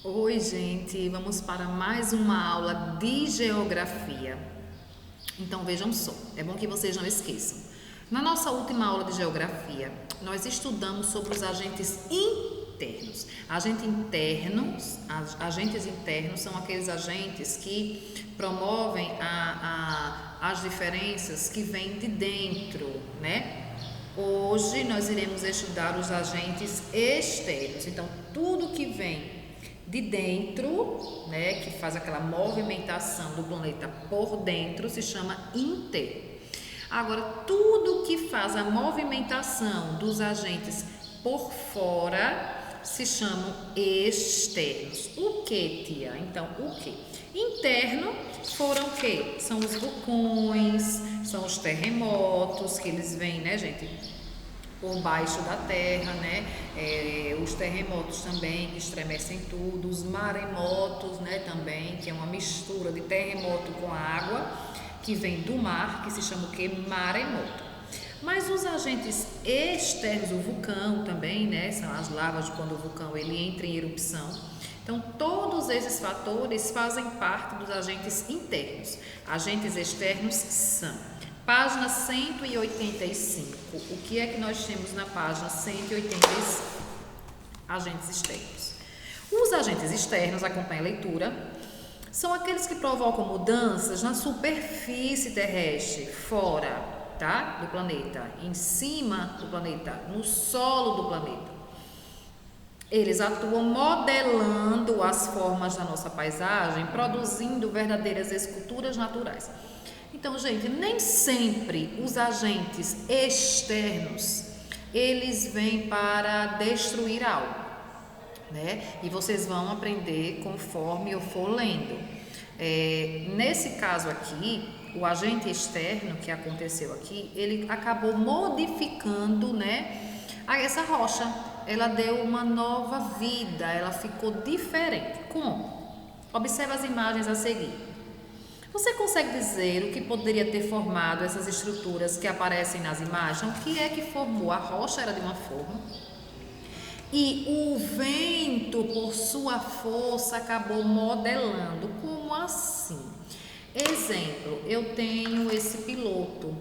Oi, gente, vamos para mais uma aula de geografia. Então vejam só, é bom que vocês não esqueçam. Na nossa última aula de geografia, nós estudamos sobre os agentes internos. Agentes internos são aqueles agentes que promovem as diferenças que vêm de dentro, né? Hoje nós iremos estudar os agentes externos. Então, tudo que vem de dentro, né, que faz aquela movimentação do planeta por dentro, se chama interno. Agora, tudo que faz a movimentação dos agentes por fora se chamam externos. O que, tia? Então, o que? Interno foram o quê? São os vulcões, são os terremotos, que eles vêm, né, gente, por baixo da terra, né? Os terremotos também, que estremecem tudo, os maremotos, né, também, que é uma mistura de terremoto com água, que vem do mar, que se chama o quê? Maremoto. Mas os agentes externos, o vulcão também, né, são as lavas de quando o vulcão ele entra em erupção. Então, todos esses fatores fazem parte dos agentes internos. Agentes externos são: página 185. O que é que nós temos na página 185? Agentes externos. Os agentes externos, acompanha a leitura, são aqueles que provocam mudanças na superfície terrestre, fora, tá, do planeta, em cima do planeta, no solo do planeta. Eles atuam modelando as formas da nossa paisagem, produzindo verdadeiras esculturas naturais. Então, gente, nem sempre os agentes externos, eles vêm para destruir algo, né? E vocês vão aprender conforme eu for lendo. Nesse caso aqui, o agente externo que aconteceu aqui, ele acabou modificando, né, essa rocha. Ela deu uma nova vida, ela ficou diferente. Como? Observe as imagens a seguir. Você consegue dizer o que poderia ter formado essas estruturas que aparecem nas imagens? O que é que formou? A rocha era de uma forma e o vento, por sua força, acabou modelando. Como assim? Exemplo, eu tenho esse piloto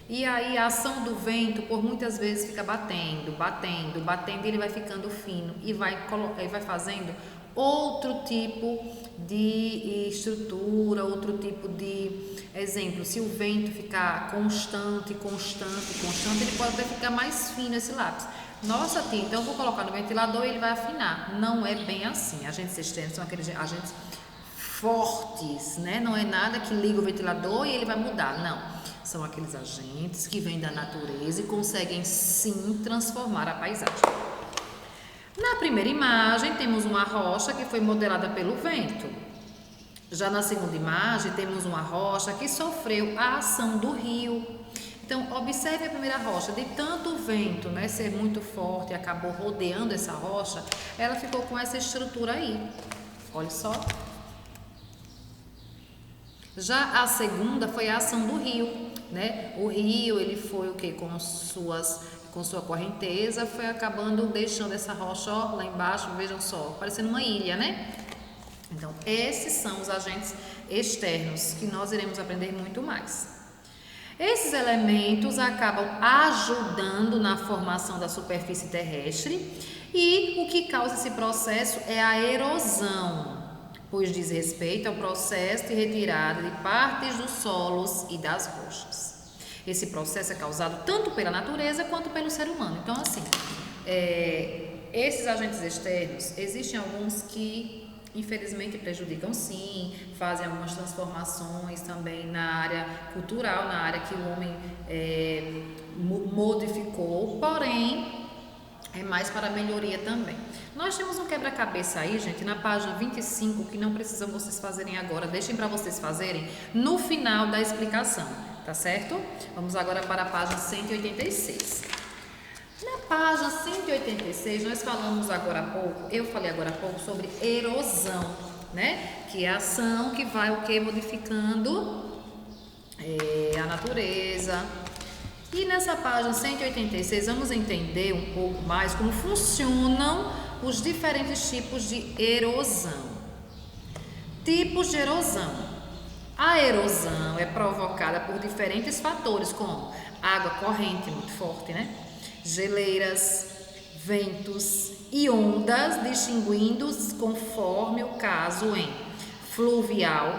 e aí a ação do vento por muitas vezes fica batendo, e ele vai ficando fino e vai fazendo outro tipo de estrutura, outro tipo de exemplo. Se o vento ficar constante, ele pode até ficar mais fino esse lápis. Nossa, tia, então eu vou colocar no ventilador e ele vai afinar. Não é bem assim. Agentes externos são aqueles agentes fortes, né? Não é nada que liga o ventilador e ele vai mudar, não. São aqueles agentes que vêm da natureza e conseguem sim transformar a paisagem. Na primeira imagem temos uma rocha que foi modelada pelo vento. Já na segunda imagem temos uma rocha que sofreu a ação do rio. Então observe a primeira rocha, de tanto o vento, né, ser muito forte e acabou rodeando essa rocha, ela ficou com essa estrutura aí. Olha só. Já a segunda foi a ação do rio, né? O rio, ele foi o que? Com sua correnteza, foi acabando deixando essa rocha, ó, lá embaixo, vejam só, parecendo uma ilha, né? Então, esses são os agentes externos que nós iremos aprender muito mais. Esses elementos acabam ajudando na formação da superfície terrestre e o que causa esse processo é a erosão, pois diz respeito ao processo de retirada de partes dos solos e das rochas. Esse processo é causado tanto pela natureza quanto pelo ser humano. Então, assim, esses agentes externos, existem alguns que infelizmente prejudicam sim, fazem algumas transformações também na área cultural, na área que o homem modificou, porém é mais para melhoria também. Nós temos um quebra-cabeça aí, gente, na página 25, que não precisam vocês fazerem agora, deixem para vocês fazerem no final da explicação, tá certo? Vamos agora para a página 186. Na página 186, nós falamos agora há pouco, eu falei agora há pouco sobre erosão, né? Que é a ação que vai o que? Modificando a natureza. E nessa página 186 vamos entender um pouco mais como funcionam os diferentes tipos de erosão. Tipos de erosão. A erosão é provocada por diferentes fatores, como água corrente muito forte, né? Geleiras, ventos e ondas, distinguindo-os conforme o caso em fluvial,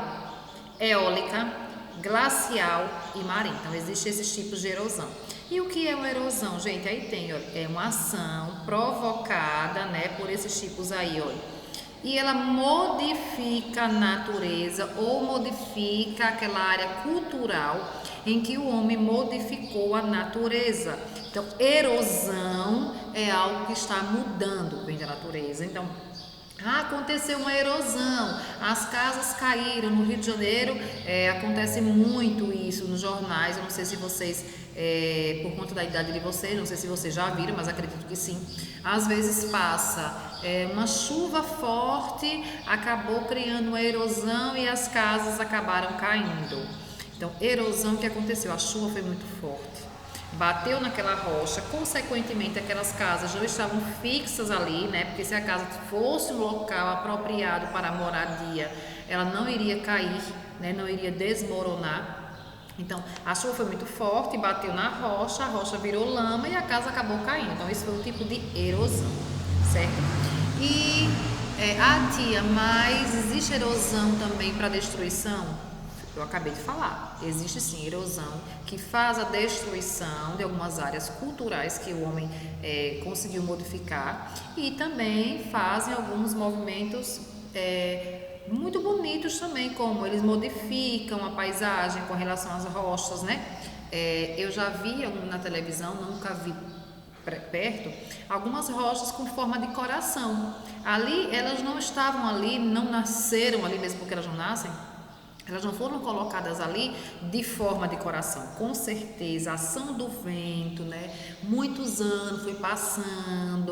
eólica, glacial e marinha. Então, existem esses tipos de erosão. E o que é uma erosão, gente? Aí tem, ó, é uma ação provocada, né, por esses tipos aí, olha. E ela modifica a natureza ou modifica aquela área cultural em que o homem modificou a natureza. Então, erosão é algo que está mudando, vem da natureza. Então, aconteceu uma erosão, as casas caíram no Rio de Janeiro, acontece muito isso nos jornais. Eu não sei se vocês, por conta da idade de vocês, não sei se vocês já viram, mas acredito que sim. Às vezes passa uma chuva forte, acabou criando uma erosão e as casas acabaram caindo. Então, erosão, o que aconteceu? A chuva foi muito forte, bateu naquela rocha, consequentemente aquelas casas já estavam fixas ali, né? Porque se a casa fosse um local apropriado para a moradia, ela não iria cair, né? Não iria desmoronar. Então, a chuva foi muito forte, bateu na rocha, a rocha virou lama e a casa acabou caindo. Então, esse foi o tipo de erosão, certo? E tia, mas existe erosão também para destruição? Eu acabei de falar, existe sim erosão que faz a destruição de algumas áreas culturais que o homem conseguiu modificar, e também fazem alguns movimentos muito bonitos também, como eles modificam a paisagem com relação às rochas, né? Eu já vi na televisão, nunca vi perto, algumas rochas com forma de coração. Ali, elas não estavam ali, não nasceram ali mesmo porque elas não nascem. Elas não foram colocadas ali de forma de coração, com certeza, a ação do vento, né? Muitos anos foi passando,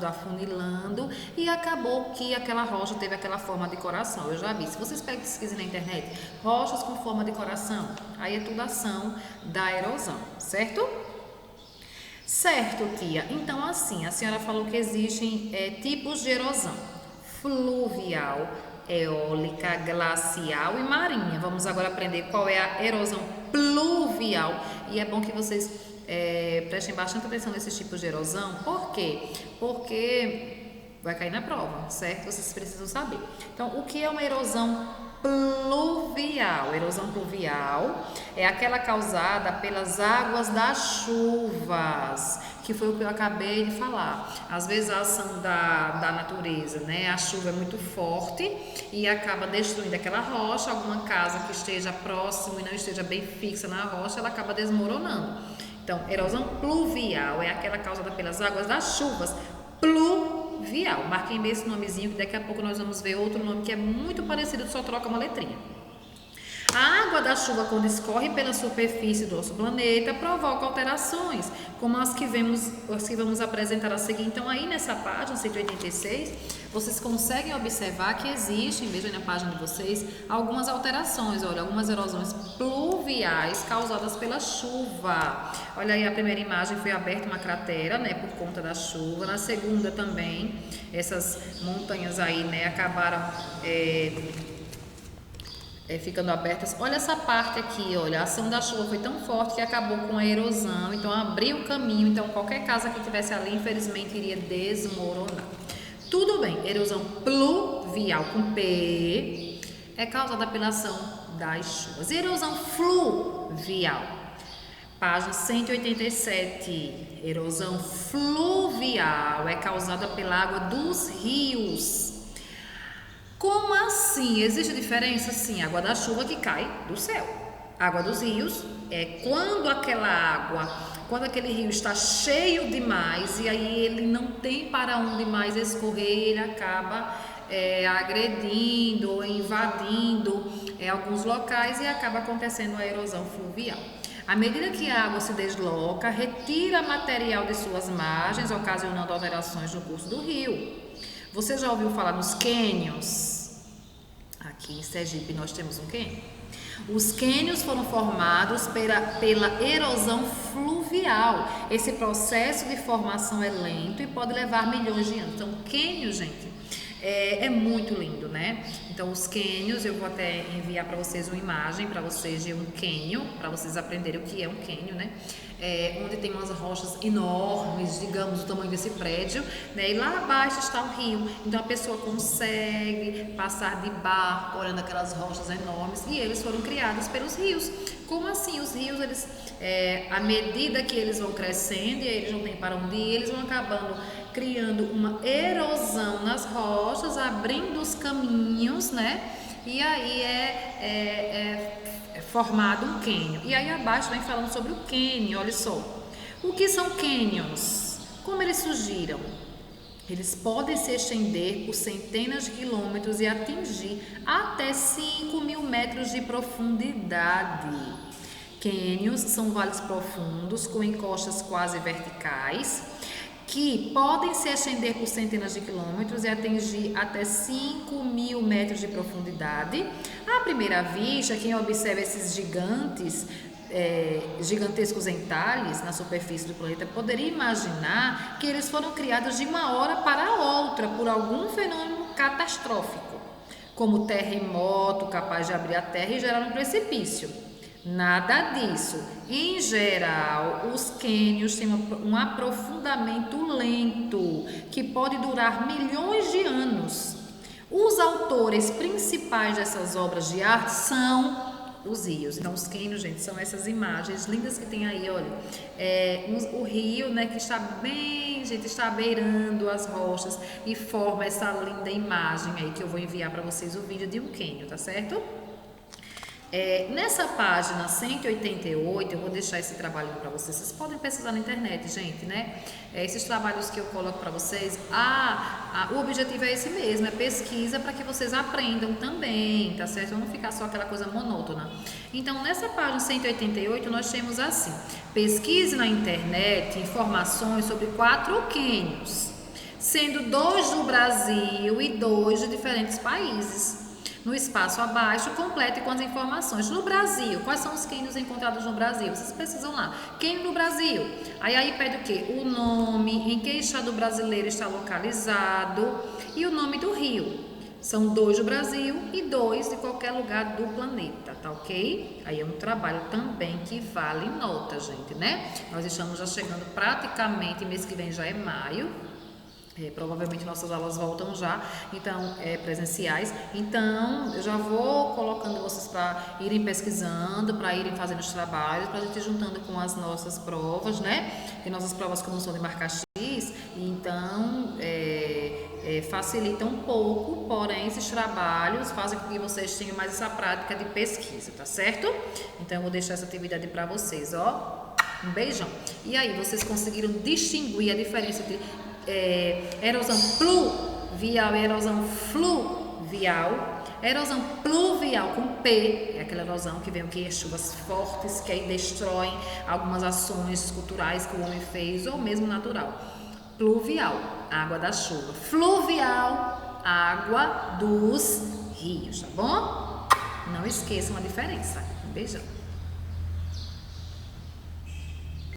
afunilando e acabou que aquela rocha teve aquela forma de coração. Eu já vi, se vocês pesquisem na internet, rochas com forma de coração, aí é tudo ação da erosão, certo? Certo, tia. Então, assim, a senhora falou que existem tipos de erosão: fluvial, eólica, glacial e marinha. Vamos agora aprender qual é a erosão pluvial. E é bom que vocês prestem bastante atenção nesses tipos de erosão. Por quê? Porque vai cair na prova, certo? Vocês precisam saber. Então, o que é uma erosão pluvial? Erosão pluvial é aquela causada pelas águas das chuvas, que foi o que eu acabei de falar. Às vezes a ação da natureza, né? A chuva é muito forte e acaba destruindo aquela rocha. Alguma casa que esteja próximo e não esteja bem fixa na rocha, ela acaba desmoronando. Então, erosão pluvial é aquela causada pelas águas das chuvas. Pluvial. Marquem bem esse nomezinho, que daqui a pouco nós vamos ver outro nome que é muito parecido, só troca uma letrinha. A água da chuva, quando escorre pela superfície do nosso planeta, provoca alterações, como as que vamos apresentar a seguir. Então, aí nessa página 186, vocês conseguem observar que existem, vejam na página de vocês, algumas alterações. Olha, algumas erosões pluviais causadas pela chuva. Olha aí, a primeira imagem foi aberta uma cratera, né, por conta da chuva. Na segunda também, essas montanhas aí, né, acabaram ficando abertas. Olha essa parte aqui, olha, a ação da chuva foi tão forte que acabou com a erosão, então abriu o caminho, então qualquer casa que tivesse ali, infelizmente, iria desmoronar. Tudo bem, erosão pluvial com P é causada pela ação das chuvas. Erosão fluvial, página 187, erosão fluvial é causada pela água dos rios. Como assim? Existe diferença? Sim, água da chuva que cai do céu. Água dos rios é quando aquele rio está cheio demais e aí ele não tem para onde mais escorrer, ele acaba agredindo ou invadindo alguns locais e acaba acontecendo a erosão fluvial. À medida que a água se desloca, retira material de suas margens, ocasionando alterações no curso do rio. Você já ouviu falar nos cânions? Aqui em Sergipe nós temos um cânion. Os cânions foram formados pela erosão fluvial. Esse processo de formação é lento e pode levar milhões de anos. Então, o cânion, gente, é muito lindo, né? Então, os cânions, eu vou até enviar para vocês uma imagem para vocês de um cânion, para vocês aprenderem o que é um cânion, né? Onde tem umas rochas enormes, digamos, do tamanho desse prédio, né? E lá abaixo está o rio. Então, a pessoa consegue passar de barco olhando aquelas rochas enormes, e eles foram criados pelos rios. Como assim? Os rios, eles, à medida que eles vão crescendo e eles não têm para onde ir, eles vão acabando criando uma erosão nas rochas, abrindo os caminhos, né? E aí é formado um cânion. E aí abaixo vem falando sobre o cânion, olha só. O que são cânions? Como eles surgiram? Eles podem se estender por centenas de quilômetros e atingir até 5.000 metros de profundidade. Cânions são vales profundos com encostas quase verticais, que podem se estender por centenas de quilômetros e atingir até 5.000 metros de profundidade. À primeira vista, quem observa esses gigantescos entalhes na superfície do planeta poderia imaginar que eles foram criados de uma hora para outra por algum fenômeno catastrófico, como terremoto capaz de abrir a Terra e gerar um precipício. Nada disso. Em geral, os cânions têm um aprofundamento lento, que pode durar milhões de anos. Os autores principais dessas obras de arte são os rios. Então, os cânions, gente, são essas imagens lindas que tem aí, olha. O rio, né, que está bem, gente, está beirando as rochas e forma essa linda imagem aí, que eu vou enviar para vocês o vídeo de um cânion, tá certo? Nessa página 188, eu vou deixar esse trabalho para vocês. Vocês podem pesquisar na internet, gente, né? Esses trabalhos que eu coloco para vocês, o objetivo é esse mesmo, é pesquisa para que vocês aprendam também, tá certo? Não ficar só aquela coisa monótona. Então, nessa página 188, nós temos assim: pesquise na internet informações sobre 4 cânions, sendo 2 do Brasil e 2 de diferentes países. No espaço abaixo, complete com as informações. No Brasil, quais são os cânions encontrados no Brasil? Vocês precisam lá. Cânion no Brasil. Aí pede o quê? O nome, em que estado brasileiro está localizado e o nome do rio. São 2 do Brasil e 2 de qualquer lugar do planeta, tá ok? Aí é um trabalho também que vale nota, gente, né? Nós estamos já chegando praticamente, mês que vem já é maio. Provavelmente nossas aulas voltam já, então presenciais. Então eu já vou colocando vocês para irem pesquisando, para irem fazendo os trabalhos, para a gente ir juntando com as nossas provas, né? E nossas provas, como são de marca X, então facilita um pouco, porém esses trabalhos fazem com que vocês tenham mais essa prática de pesquisa, tá certo? Então eu vou deixar essa atividade para vocês, ó. Um beijão. E aí, vocês conseguiram distinguir a diferença entre erosão pluvial e erosão fluvial? Erosão pluvial com P, é aquela erosão que vem o que? Chuvas fortes que aí destroem algumas ações culturais que o homem fez ou mesmo natural. Pluvial, água da chuva. Fluvial, água dos rios, tá bom? Não esqueçam a diferença. Um beijão.